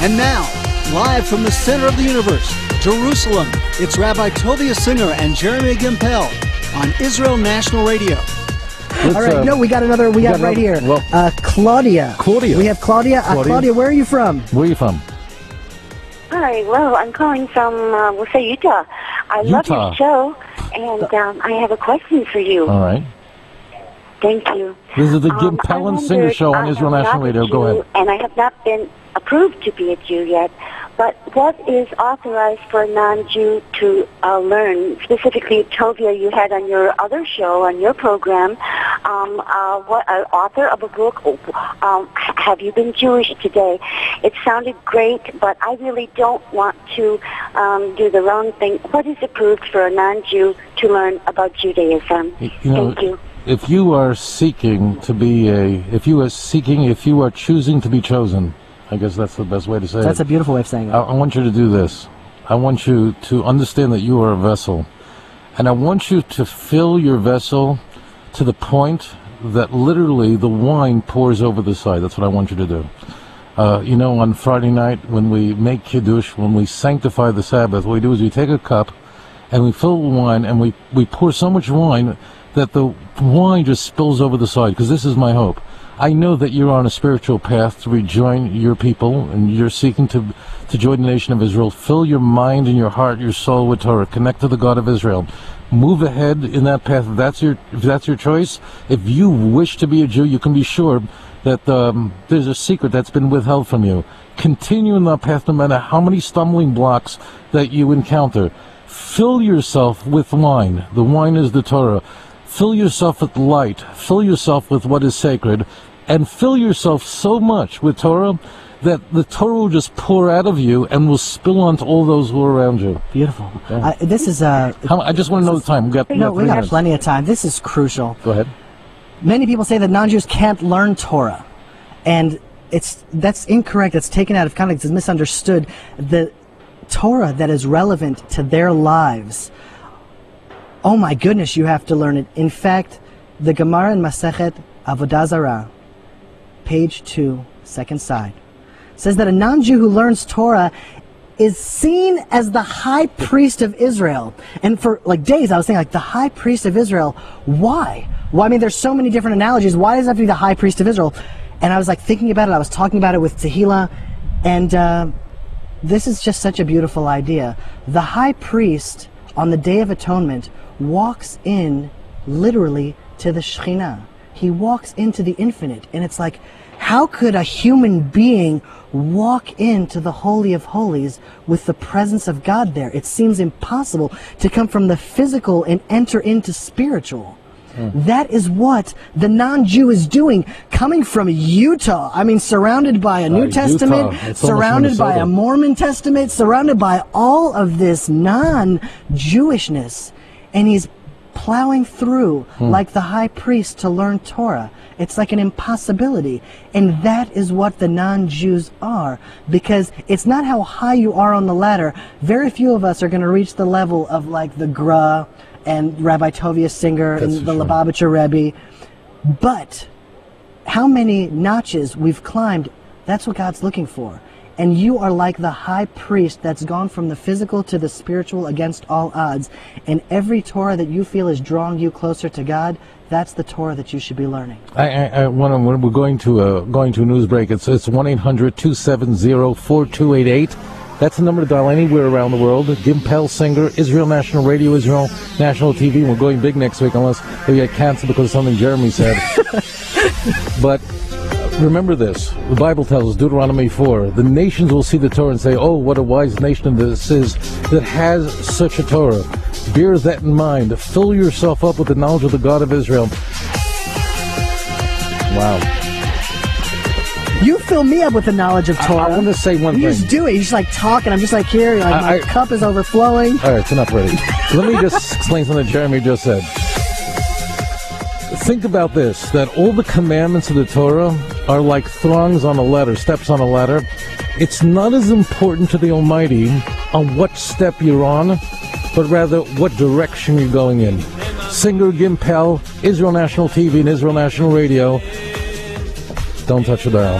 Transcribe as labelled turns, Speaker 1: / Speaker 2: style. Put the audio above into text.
Speaker 1: And now, live from the center of the universe, Jerusalem, it's Rabbi Tovia Singer and Jeremy Gimpel on Israel National Radio.
Speaker 2: All right, we got right here.
Speaker 3: Well,
Speaker 2: Claudia. We have Claudia. Claudia, where are you from?
Speaker 3: Where are you from?
Speaker 4: Hi, well, I'm calling from, we'll say Utah. I love your show, and I have a question for you.
Speaker 3: All right.
Speaker 4: Tink you.
Speaker 3: This is the Gimpel and Singer show on Israel National Radio. Go ahead.
Speaker 4: And I have not been approved to be a Jew yet, but what is authorized for a non-Jew to learn? Specifically, Tovia, you had on your other show, on your program, author of a book, Have You Been Jewish Today? It sounded great, but I really don't want to do the wrong thing. What is approved for a non-Jew to learn about Judaism? Thank you.
Speaker 3: If you are seeking to be if you are choosing to be chosen, I guess that's the best way to say it.
Speaker 2: That's a beautiful way of saying it.
Speaker 3: I want you to do this. I want you to understand that you are a vessel. And I want you to fill your vessel to the point that literally the wine pours over the side. That's what I want you to do. On Friday night when we make Kiddush, when we sanctify the Sabbath, what we do is we take a cup and we fill it with wine and we pour so much wine that the wine just spills over the side, because this is my hope. I know that you're on a spiritual path to rejoin your people, and you're seeking to join the nation of Israel. Fill your mind and your heart, your soul with Torah. Connect to the God of Israel. Move ahead in that path. If that's your choice, if you wish to be a Jew, you can be sure that there's a secret that's been withheld from you. Continue in that path no matter how many stumbling blocks that you encounter. Fill yourself with wine. The wine is the Torah. Fill yourself with light. Fill yourself with what is sacred. And fill yourself so much with Torah that the Torah will just pour out of you and will spill onto all those who are around you.
Speaker 2: Beautiful.
Speaker 3: Yeah.
Speaker 2: This is
Speaker 3: I just want to know the time. We got
Speaker 2: plenty of time. This is crucial.
Speaker 3: Go ahead.
Speaker 2: Many people say that non-Jews can't learn Torah, and that's incorrect. It's taken out of context. It's misunderstood. The Torah that is relevant to their lives, oh my goodness, you have to learn it. In fact, the Gemara in Masechet Avodah Zarah, page 2, second side, says that a non-Jew who learns Torah is seen as the high priest of Israel. And for days I was thinking, the high priest of Israel, why? Well, I mean, there's so many different analogies. Why does it have to be the high priest of Israel? And I was thinking about it. I was talking about it with Tehillah, and this is just such a beautiful idea. The high priest on the Day of Atonement walks in literally to the Shekhinah. He walks into the infinite, and it's like, how could a human being walk into the Holy of Holies with the presence of God there? It seems impossible to come from the physical and enter into spiritual. That is what the non-Jew is doing, coming from Utah. I mean, surrounded by a New Testament, surrounded by a Mormon Testament, surrounded by all of this non-Jewishness. And he's plowing through like the high priest to learn Torah. It's like an impossibility. And that is what the non-Jews are, because it's not how high you are on the ladder. Very few of us are going to reach the level of the Gra and Rabbi Tovia Singer and the Lubavitcher Rebbe. But how many notches we've climbed, that's what God's looking for. And you are like the high priest that's gone from the physical to the spiritual against all odds. And every Torah that you feel is drawing you closer to God, that's the Torah that you should be learning.
Speaker 3: We're going to a news break. It's 1-800-270-4288. That's the number to dial anywhere around the world. Gimpel Singer, Israel National Radio, Israel National TV. We're going big next week unless we get canceled because of something Jeremy said. But remember this. The Bible tells us, Deuteronomy 4, the nations will see the Torah and say, oh, what a wise nation this is that has such a Torah. Bear that in mind. Fill yourself up with the knowledge of the God of Israel. Wow.
Speaker 2: You fill me up with the knowledge of Torah.
Speaker 3: I want to say one thing.
Speaker 2: You just do it. You just talking. I'm just here. My cup is overflowing.
Speaker 3: All right, it's enough already. Let me just explain something that Jeremy just said. Think about this, that all the commandments of the Torah are like throngs on a ladder, steps on a ladder. It's not as important to the Almighty on what step you're on, but rather what direction you're going in. Singer Gimpel, Israel National TV and Israel National Radio. Don't touch the dial.